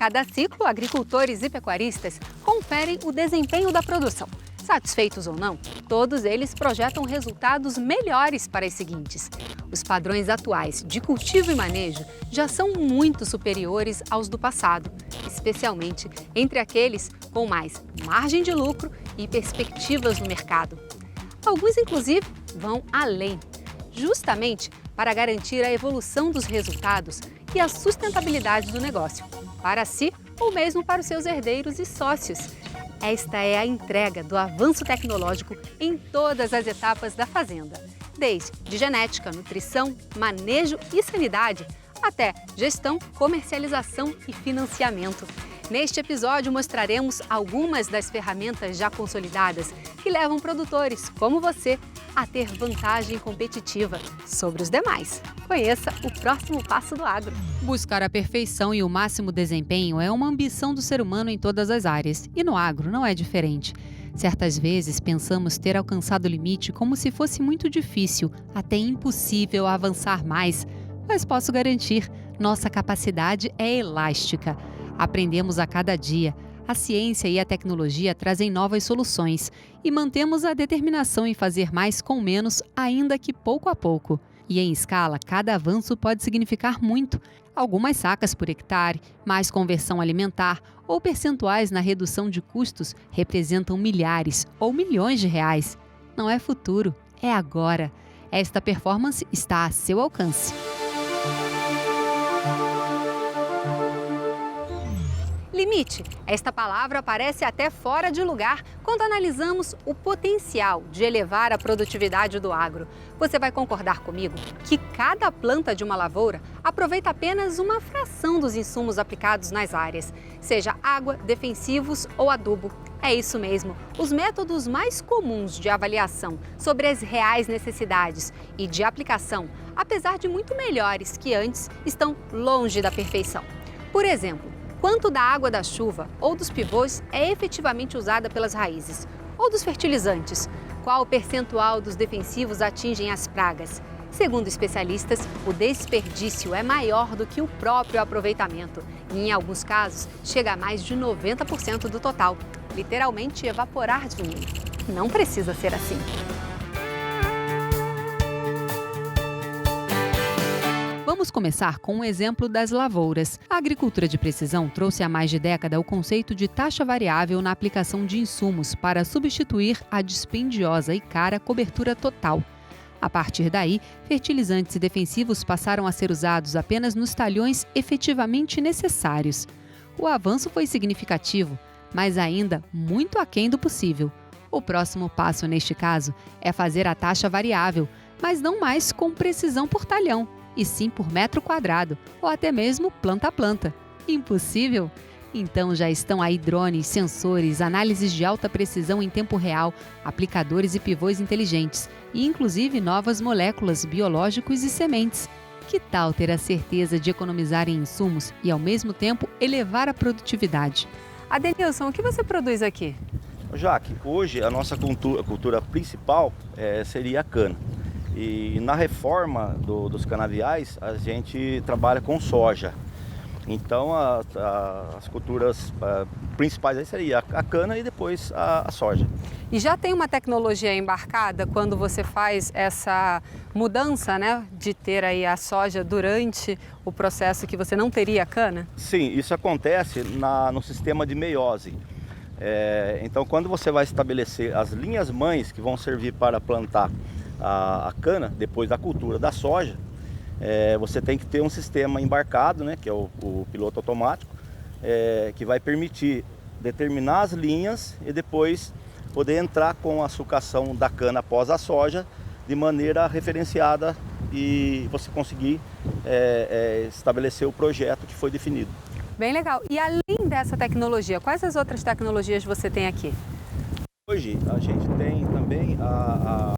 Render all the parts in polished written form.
cada ciclo, agricultores e pecuaristas conferem o desempenho da produção. Satisfeitos ou não, todos eles projetam resultados melhores para as seguintes. Os padrões atuais de cultivo e manejo já são muito superiores aos do passado, especialmente entre aqueles com mais margem de lucro e perspectivas no mercado. Alguns, inclusive, vão além, justamente para garantir a evolução dos resultados e a sustentabilidade do negócio, para si ou mesmo para os seus herdeiros e sócios. Esta é a entrega do avanço tecnológico em todas as etapas da fazenda, desde genética, nutrição, manejo e sanidade, até gestão, comercialização e financiamento. Neste episódio mostraremos algumas das ferramentas já consolidadas que levam produtores como você a ter vantagem competitiva sobre os demais. Conheça o próximo passo do agro. Buscar a perfeição e o máximo desempenho é uma ambição do ser humano em todas as áreas, e no agro não é diferente. Certas vezes pensamos ter alcançado o limite como se fosse muito difícil, até impossível avançar mais. Mas posso garantir, nossa capacidade é elástica. Aprendemos a cada dia. A ciência e a tecnologia trazem novas soluções e mantemos a determinação em fazer mais com menos, ainda que pouco a pouco. E em escala, cada avanço pode significar muito. Algumas sacas por hectare, mais conversão alimentar ou percentuais na redução de custos representam milhares ou milhões de reais. Não é futuro, é agora. Esta performance está a seu alcance. Limite. Esta palavra aparece até fora de lugar quando analisamos o potencial de elevar a produtividade do agro. Você vai concordar comigo que cada planta de uma lavoura aproveita apenas uma fração dos insumos aplicados nas áreas, seja água, defensivos ou adubo. É isso mesmo. Os métodos mais comuns de avaliação sobre as reais necessidades e de aplicação, apesar de muito melhores que antes, estão longe da perfeição. Por exemplo, quanto da água da chuva ou dos pivôs é efetivamente usada pelas raízes? Ou dos fertilizantes? Qual o percentual dos defensivos atingem as pragas? Segundo especialistas, o desperdício é maior do que o próprio aproveitamento e, em alguns casos, chega a mais de 90% do total. Literalmente evaporar dinheiro. Não precisa ser assim. Vamos começar com um exemplo das lavouras. A agricultura de precisão trouxe há mais de década o conceito de taxa variável na aplicação de insumos para substituir a dispendiosa e cara cobertura total. A partir daí, fertilizantes e defensivos passaram a ser usados apenas nos talhões efetivamente necessários. O avanço foi significativo, mas ainda muito aquém do possível. O próximo passo, neste caso, é fazer a taxa variável, mas não mais com precisão por talhão, e sim por metro quadrado, ou até mesmo planta a planta. Impossível? Então já estão aí drones, sensores, análises de alta precisão em tempo real, aplicadores e pivôs inteligentes, e inclusive novas moléculas, biológicos e sementes. Que tal ter a certeza de economizar em insumos e, ao mesmo tempo, elevar a produtividade? Adenilson, o que você produz aqui? Jaque, hoje a nossa cultura principal seria a cana. E na reforma dos canaviais, a gente trabalha com soja. Então, as culturas principais aí seria a cana e depois a soja. E já tem uma tecnologia embarcada quando você faz essa mudança, né, de ter aí a soja durante o processo que você não teria a cana? Sim, isso acontece no sistema de meiose. Então, quando você vai estabelecer as linhas mães que vão servir para plantar a cana, depois da cultura da soja, você tem que ter um sistema embarcado, né, que é o piloto automático, que vai permitir determinar as linhas e depois poder entrar com a sucação da cana após a soja de maneira referenciada e você conseguir estabelecer o projeto que foi definido. Bem legal. E além dessa tecnologia, quais as outras tecnologias você tem aqui? Hoje a gente tem também a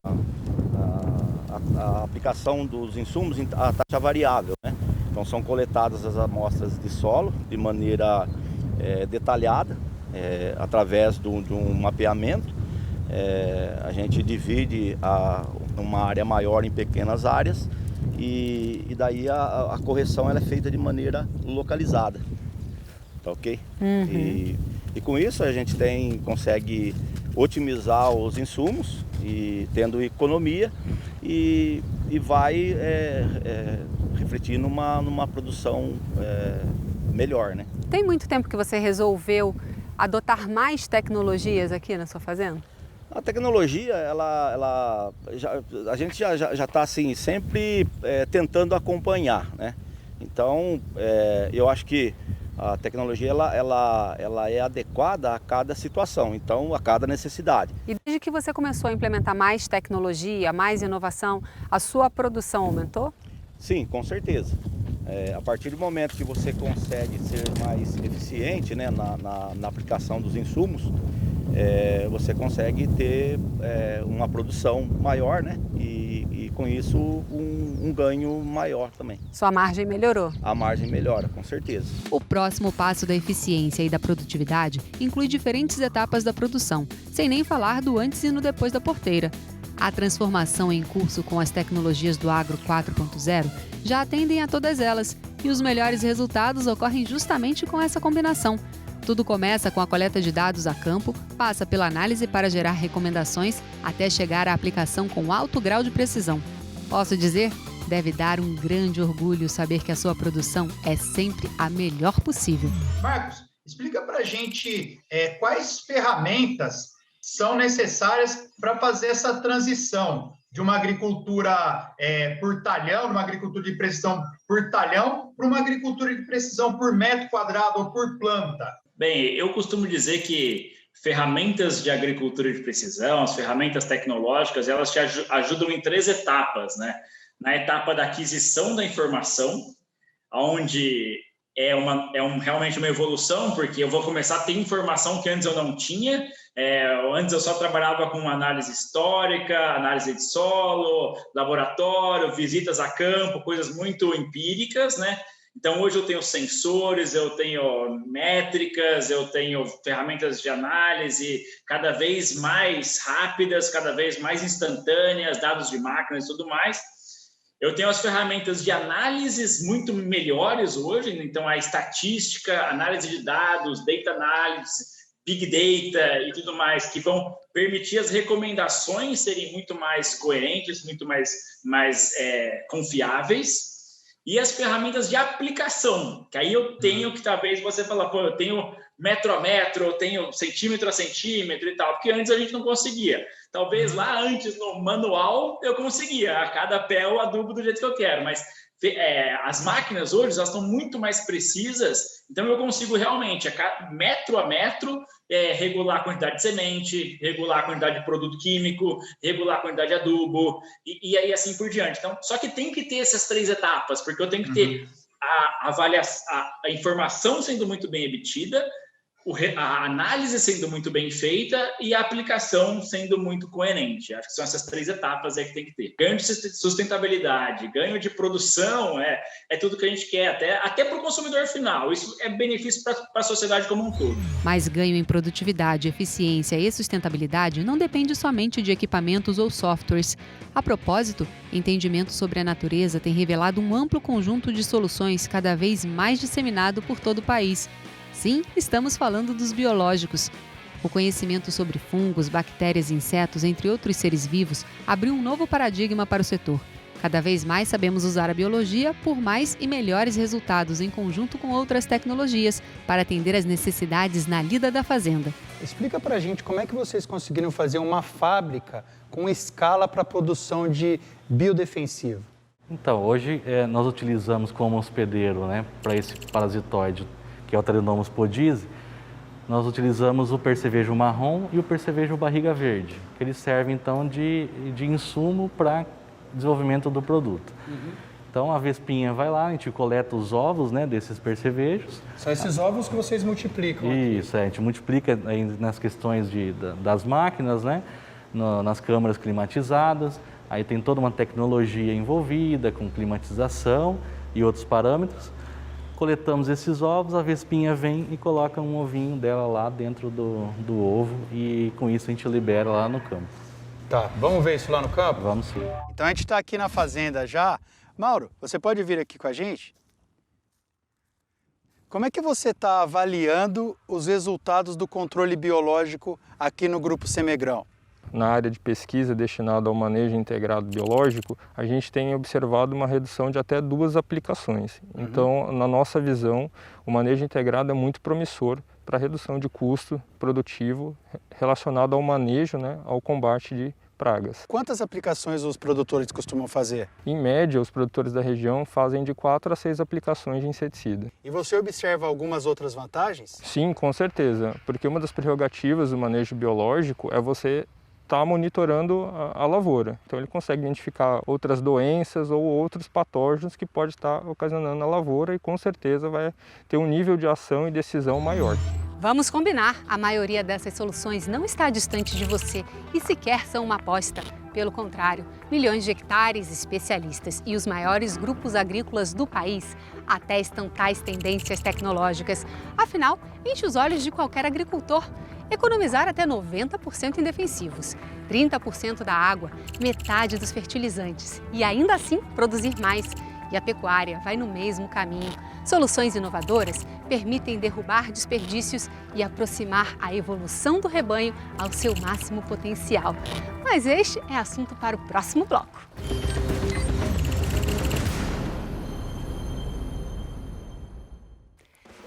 aplicação dos insumos em a taxa variável, né? Então são coletadas as amostras de solo de maneira detalhada, através de um mapeamento. A gente divide uma área maior em pequenas áreas e daí a correção ela é feita de maneira localizada. ok? E com isso a gente consegue otimizar os insumos e tendo economia e vai refletir numa produção melhor, né? Tem muito tempo que você resolveu adotar mais tecnologias aqui na sua fazenda? A tecnologia, a gente já está assim, sempre tentando acompanhar, né? Então, eu acho que a tecnologia ela é adequada a cada situação, então a cada necessidade. E desde que você começou a implementar mais tecnologia, mais inovação, a sua produção aumentou? Sim, com certeza. A partir do momento que você consegue ser mais eficiente, né, na aplicação dos insumos, você consegue ter uma produção maior, né, e com isso um ganho maior também. Sua margem melhorou? A margem melhora, com certeza. O próximo passo da eficiência e da produtividade inclui diferentes etapas da produção, sem nem falar do antes e no depois da porteira. A transformação em curso com as tecnologias do Agro 4.0 já atendem a todas elas, e os melhores resultados ocorrem justamente com essa combinação. Tudo começa com a coleta de dados a campo, passa pela análise para gerar recomendações, até chegar à aplicação com alto grau de precisão. Posso dizer, deve dar um grande orgulho saber que a sua produção é sempre a melhor possível. Marcos, explica para a gente quais ferramentas são necessárias para fazer essa transição de uma agricultura por talhão, uma agricultura de precisão por talhão, para uma agricultura de precisão por metro quadrado ou por planta. Bem, eu costumo dizer que ferramentas de agricultura de precisão, as ferramentas tecnológicas, elas te ajudam em 3 etapas, né? Na etapa da aquisição da informação, onde realmente uma evolução, porque eu vou começar a ter informação que antes eu não tinha. Antes eu só trabalhava com análise histórica, análise de solo, laboratório, visitas a campo, coisas muito empíricas, né? Então, hoje eu tenho sensores, eu tenho métricas, eu tenho ferramentas de análise cada vez mais rápidas, cada vez mais instantâneas, dados de máquinas e tudo mais. Eu tenho as ferramentas de análises muito melhores hoje, então a estatística, análise de dados, data analysis, big data e tudo mais, que vão permitir as recomendações serem muito mais coerentes, muito mais confiáveis. E as ferramentas de aplicação, que aí eu tenho que talvez você fala, pô, eu tenho metro a metro, eu tenho centímetro a centímetro e tal, porque antes a gente não conseguia. Talvez lá antes, no manual, eu conseguia, a cada pé eu adubo do jeito que eu quero, mas as máquinas hoje elas estão muito mais precisas, então eu consigo realmente, metro a metro, regular a quantidade de semente, regular a quantidade de produto químico, regular a quantidade de adubo, e aí assim por diante. Então, só que tem que ter essas 3 etapas, porque eu tenho que ter a avaliação, a informação sendo muito bem obtida, a análise sendo muito bem feita e a aplicação sendo muito coerente. Acho que são essas 3 etapas aí que tem que ter. Ganho de sustentabilidade, ganho de produção, é tudo que a gente quer, até para o consumidor final. Isso é benefício para a sociedade como um todo. Mas ganho em produtividade, eficiência e sustentabilidade não depende somente de equipamentos ou softwares. A propósito, entendimento sobre a natureza tem revelado um amplo conjunto de soluções cada vez mais disseminado por todo o país. Sim, estamos falando dos biológicos. O conhecimento sobre fungos, bactérias e insetos, entre outros seres vivos, abriu um novo paradigma para o setor. Cada vez mais sabemos usar a biologia por mais e melhores resultados em conjunto com outras tecnologias para atender às necessidades na lida da fazenda. Explica pra gente como é que vocês conseguiram fazer uma fábrica com escala para a produção de biodefensivo. Então, hoje nós utilizamos como hospedeiro, né, para esse parasitóide, que é o Trichomonas podise, nós utilizamos o percevejo marrom e o percevejo barriga verde, que eles servem então de insumo para desenvolvimento do produto. Então a vespinha vai lá, a gente coleta os ovos, né, desses percevejos. São esses ovos que vocês multiplicam aqui. Isso, a gente multiplica aí nas questões das máquinas, né, nas câmaras climatizadas, aí tem toda uma tecnologia envolvida com climatização e outros parâmetros. Coletamos esses ovos, a vespinha vem e coloca um ovinho dela lá dentro do ovo e com isso a gente libera lá no campo. Tá, vamos ver isso lá no campo? Vamos sim. Então a gente está aqui na fazenda já. Mauro, você pode vir aqui com a gente? Como é que você está avaliando os resultados do controle biológico aqui no Grupo Semegrão? Na área de pesquisa destinada ao manejo integrado biológico, a gente tem observado uma redução de até 2 aplicações. Então, na nossa visão, o manejo integrado é muito promissor para a redução de custo produtivo relacionado ao manejo, ao combate de pragas. Quantas aplicações os produtores costumam fazer? Em média, os produtores da região fazem de 4 a 6 aplicações de inseticida. E você observa algumas outras vantagens? Sim, com certeza, porque uma das prerrogativas do manejo biológico é você estar monitorando a lavoura. Então ele consegue identificar outras doenças ou outros patógenos que pode estar ocasionando na lavoura e com certeza vai ter um nível de ação e decisão maior. Vamos combinar, a maioria dessas soluções não está distante de você e sequer são uma aposta. Pelo contrário, milhões de hectares, especialistas e os maiores grupos agrícolas do país atestam tais tendências tecnológicas. Afinal, enche os olhos de qualquer agricultor. Economizar até 90% em defensivos, 30% da água, metade dos fertilizantes e ainda assim produzir mais. E a pecuária vai no mesmo caminho. Soluções inovadoras permitem derrubar desperdícios e aproximar a evolução do rebanho ao seu máximo potencial. Mas este é assunto para o próximo bloco.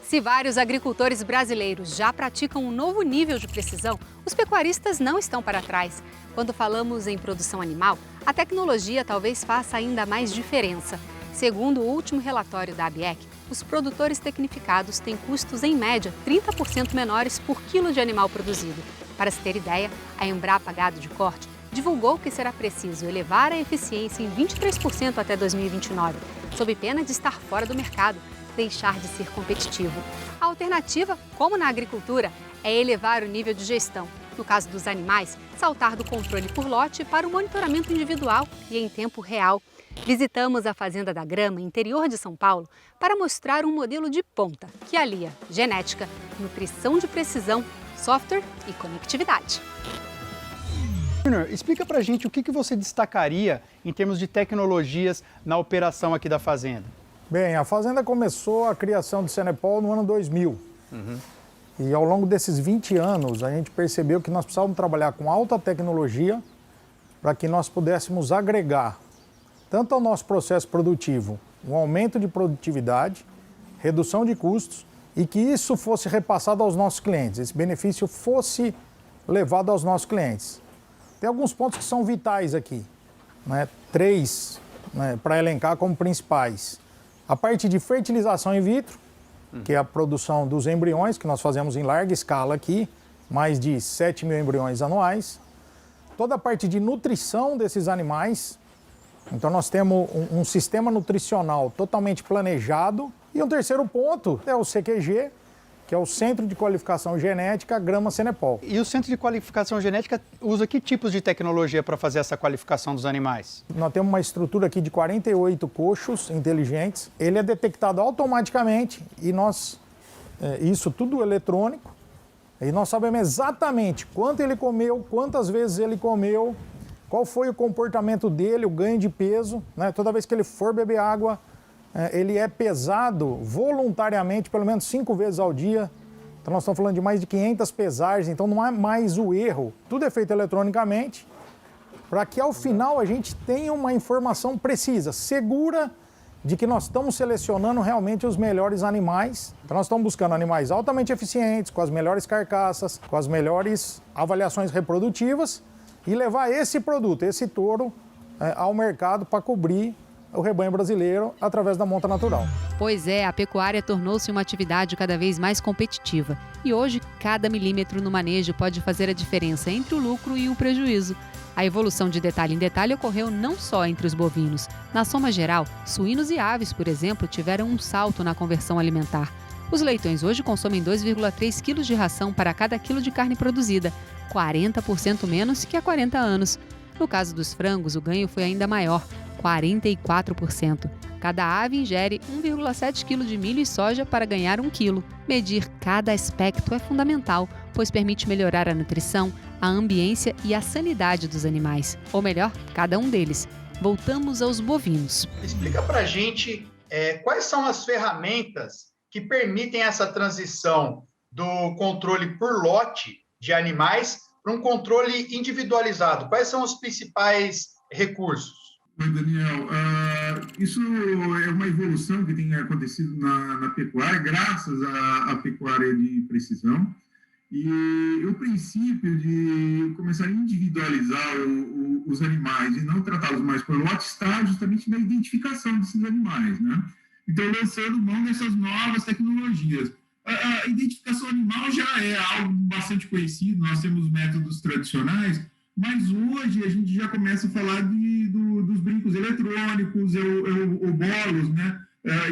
Se vários agricultores brasileiros já praticam um novo nível de precisão, os pecuaristas não estão para trás. Quando falamos em produção animal, a tecnologia talvez faça ainda mais diferença. Segundo o último relatório da ABIEC, os produtores tecnificados têm custos em média 30% menores por quilo de animal produzido. Para se ter ideia, a Embrapa Gado de Corte divulgou que será preciso elevar a eficiência em 23% até 2029, sob pena de estar fora do mercado, deixar de ser competitivo. A alternativa, como na agricultura, é elevar o nível de gestão. No caso dos animais, saltar do controle por lote para o monitoramento individual e em tempo real. Visitamos a Fazenda da Grama, interior de São Paulo, para mostrar um modelo de ponta que alia genética, nutrição de precisão, software e conectividade. Júnior, explica pra gente o que você destacaria em termos de tecnologias na operação aqui da fazenda. Bem, a fazenda começou a criação do Senepol no ano 2000. E ao longo desses 20 anos, a gente percebeu que nós precisávamos trabalhar com alta tecnologia para que nós pudéssemos agregar tanto ao nosso processo produtivo um aumento de produtividade, redução de custos e que isso fosse repassado aos nossos clientes, esse benefício fosse levado aos nossos clientes. Tem alguns pontos que são vitais aqui, 3 para elencar como principais. A parte de fertilização in vitro, que é a produção dos embriões, que nós fazemos em larga escala aqui, mais de 7 mil embriões anuais. Toda a parte de nutrição desses animais. Então nós temos um sistema nutricional totalmente planejado. E um terceiro ponto é o CQG, que é o Centro de Qualificação Genética Grama Senepol. E o Centro de Qualificação Genética usa que tipos de tecnologia para fazer essa qualificação dos animais? Nós temos uma estrutura aqui de 48 coxos inteligentes. Ele é detectado automaticamente e isso tudo eletrônico. E nós sabemos exatamente quanto ele comeu, quantas vezes ele comeu, qual foi o comportamento dele, o ganho de peso. Toda vez que ele for beber água, ele é pesado voluntariamente pelo menos 5 vezes ao dia. Então nós estamos falando de mais de 500 pesagens, então não há mais o erro. Tudo é feito eletronicamente para que ao final a gente tenha uma informação precisa, segura, de que nós estamos selecionando realmente os melhores animais. Então nós estamos buscando animais altamente eficientes, com as melhores carcaças, com as melhores avaliações reprodutivas e levar esse produto, esse touro, ao mercado para cobrir o rebanho brasileiro através da monta natural. Pois é, a pecuária tornou-se uma atividade cada vez mais competitiva. E hoje, cada milímetro no manejo pode fazer a diferença entre o lucro e o prejuízo. A evolução de detalhe em detalhe ocorreu não só entre os bovinos. Na soma geral, suínos e aves, por exemplo, tiveram um salto na conversão alimentar. Os leitões hoje consomem 2,3 quilos de ração para cada quilo de carne produzida, 40% menos que há 40 anos. No caso dos frangos, o ganho foi ainda maior, 44%. Cada ave ingere 1,7 kg de milho e soja para ganhar 1 quilo. Medir cada aspecto é fundamental, pois permite melhorar a nutrição, a ambiência e a sanidade dos animais. Ou melhor, cada um deles. Voltamos aos bovinos. Explica pra gente quais são as ferramentas que permitem essa transição do controle por lote de animais para um controle individualizado? Quais são os principais recursos? Oi, Daniel. Isso é uma evolução que tem acontecido na pecuária, graças à pecuária de precisão. E o princípio de começar a individualizar os animais e não tratá-los mais por lote está justamente na identificação desses animais, né? Então, lançando mão dessas novas tecnologias. A identificação animal já é algo bastante conhecido, nós temos métodos tradicionais, mas hoje a gente já começa a falar dos brincos eletrônicos, o bolos, né,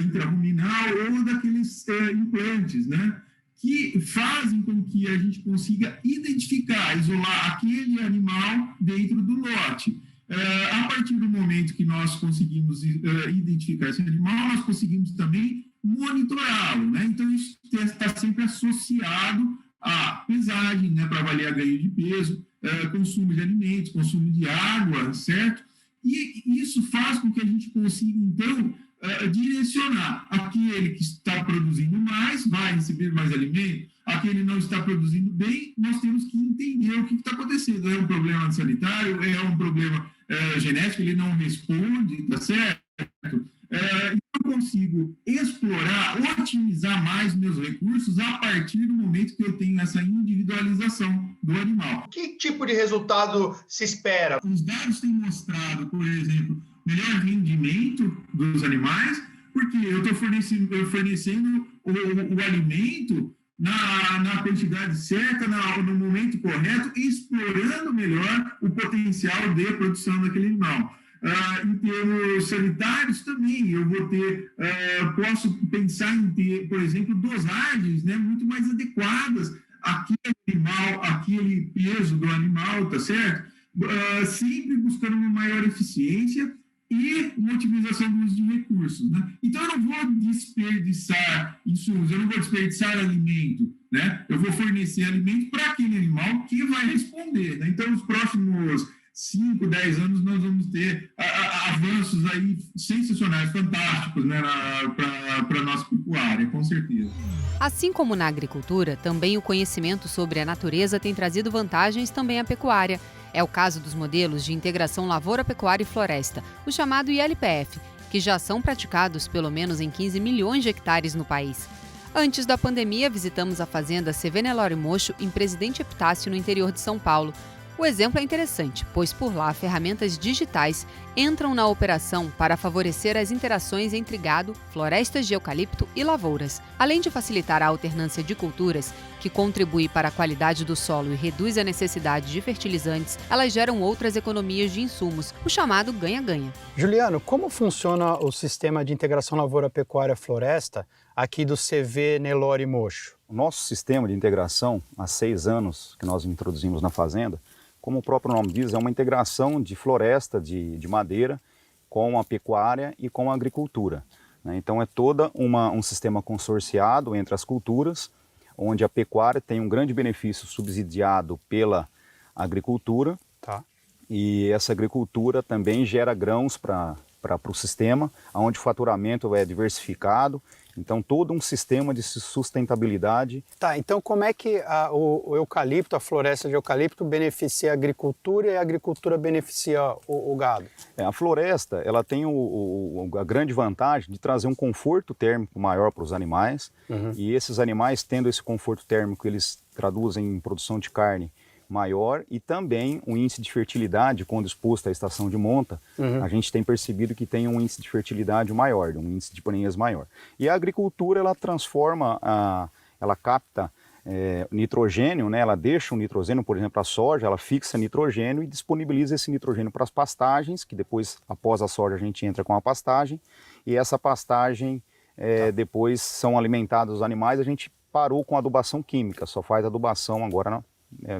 intraruminal, ou daqueles implantes, né, que fazem com que a gente consiga identificar, isolar aquele animal dentro do lote. A partir do momento que nós conseguimos identificar esse animal, nós conseguimos também monitorá-lo, né? Então, isso está sempre associado à pesagem, né, para avaliar ganho de peso, consumo de alimentos, consumo de água, certo? E isso faz com que a gente consiga, então, direcionar aquele que está produzindo mais, vai receber mais alimento, aquele que não está produzindo bem, nós temos que entender o que está acontecendo. É um problema sanitário, é um problema genético, ele não responde, tá certo? Eu consigo explorar, otimizar mais meus recursos a partir do momento que eu tenho essa individualização do animal. Que tipo de resultado se espera? Os dados têm mostrado, por exemplo, melhor rendimento dos animais, porque eu estou fornecendo o alimento na quantidade certa, no momento correto, explorando melhor o potencial de produção daquele animal. Em termos sanitários também, eu vou ter, posso pensar em ter, por exemplo, dosagens, né, muito mais adequadas àquele animal, àquele peso do animal, tá certo? Sempre buscando uma maior eficiência e uma otimização do uso de recursos, né? Então, eu não vou desperdiçar insumos, eu não vou desperdiçar alimento, né? Eu vou fornecer alimento para aquele animal que vai responder, né? Então, nos próximos 5, 10 anos, nós vamos ter avanços aí sensacionais, fantásticos, né, para a nossa pecuária, com certeza. Assim como na agricultura, também o conhecimento sobre a natureza tem trazido vantagens também à pecuária. É o caso dos modelos de integração lavoura, pecuária e floresta, o chamado ILPF, que já são praticados pelo menos em 15 milhões de hectares no país. Antes da pandemia, visitamos a fazenda CV Nelore Mocho, em Presidente Epitácio, no interior de São Paulo. O exemplo é interessante, pois por lá ferramentas digitais entram na operação para favorecer as interações entre gado, florestas de eucalipto e lavouras. Além de facilitar a alternância de culturas, que contribui para a qualidade do solo e reduz a necessidade de fertilizantes, elas geram outras economias de insumos, o chamado ganha-ganha. Juliano, como funciona o sistema de integração lavoura-pecuária-floresta aqui do CV Nelore Mocho? O nosso sistema de integração, há 6 anos que nós introduzimos na fazenda, como o próprio nome diz, é uma integração de floresta, de madeira, com a pecuária e com a agricultura, né? Então é todo um sistema consorciado entre as culturas, onde a pecuária tem um grande benefício subsidiado pela agricultura, tá? E essa agricultura também gera grãos para o sistema, onde o faturamento é diversificado. Então, todo um sistema de sustentabilidade. Tá, então como é que o eucalipto, a floresta de eucalipto, beneficia a agricultura e a agricultura beneficia o gado? A floresta, ela tem a grande vantagem de trazer um conforto térmico maior para os animais. E esses animais, tendo esse conforto térmico, eles traduzem em produção de carne maior e também um índice de fertilidade, quando exposto à estação de monta, a gente tem percebido que tem um índice de fertilidade maior, um índice de prenhez maior. E a agricultura, ela transforma, ela capta nitrogênio, né? Ela deixa o nitrogênio, por exemplo, a soja, ela fixa nitrogênio e disponibiliza esse nitrogênio para as pastagens, que depois, após a soja, a gente entra com a pastagem, e essa pastagem, depois são alimentados os animais, a gente parou com a adubação química, só faz adubação agora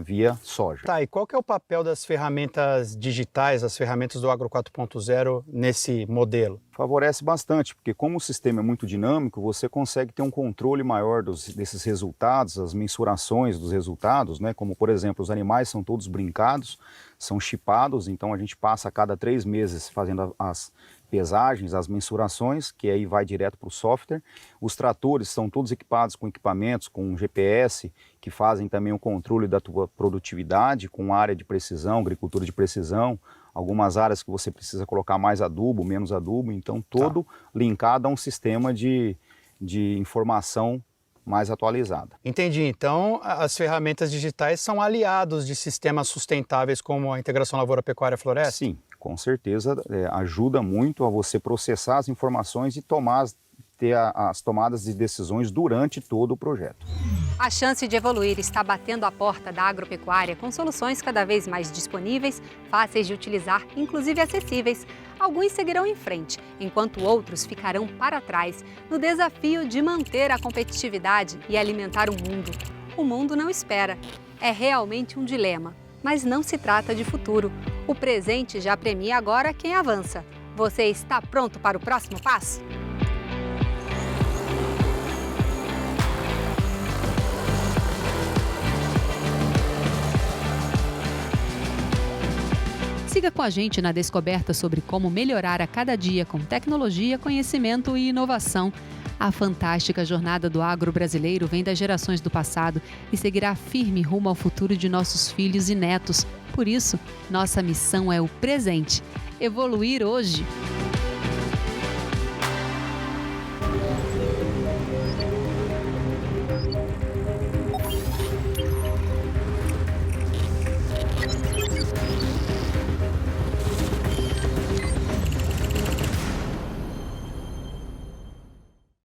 via soja. Tá, e qual que é o papel das ferramentas digitais, as ferramentas do Agro 4.0 nesse modelo? Favorece bastante, porque como o sistema é muito dinâmico, você consegue ter um controle maior desses resultados, as mensurações dos resultados, né? Como, por exemplo, os animais são todos brincados, são chipados, então a gente passa a cada 3 meses fazendo as pesagens, as mensurações, que aí vai direto para o software. Os tratores são todos equipados com equipamentos, com GPS, que fazem também o controle da tua produtividade, com área de precisão, agricultura de precisão, algumas áreas que você precisa colocar mais adubo, menos adubo, então todo linkado a um sistema de informação mais atualizada. Entendi. Então, as ferramentas digitais são aliados de sistemas sustentáveis como a integração lavoura-pecuária-floresta? Sim, com certeza ajuda muito a você processar as informações e ter as tomadas de decisões durante todo o projeto. A chance de evoluir está batendo a porta da agropecuária com soluções cada vez mais disponíveis, fáceis de utilizar, inclusive acessíveis. Alguns seguirão em frente, enquanto outros ficarão para trás no desafio de manter a competitividade e alimentar o mundo. O mundo não espera. É realmente um dilema, mas não se trata de futuro. O presente já premia agora quem avança. Você está pronto para o próximo passo? Siga com a gente na descoberta sobre como melhorar a cada dia com tecnologia, conhecimento e inovação. A fantástica jornada do agro brasileiro vem das gerações do passado e seguirá firme rumo ao futuro de nossos filhos e netos. Por isso, nossa missão é o presente. Evoluir hoje.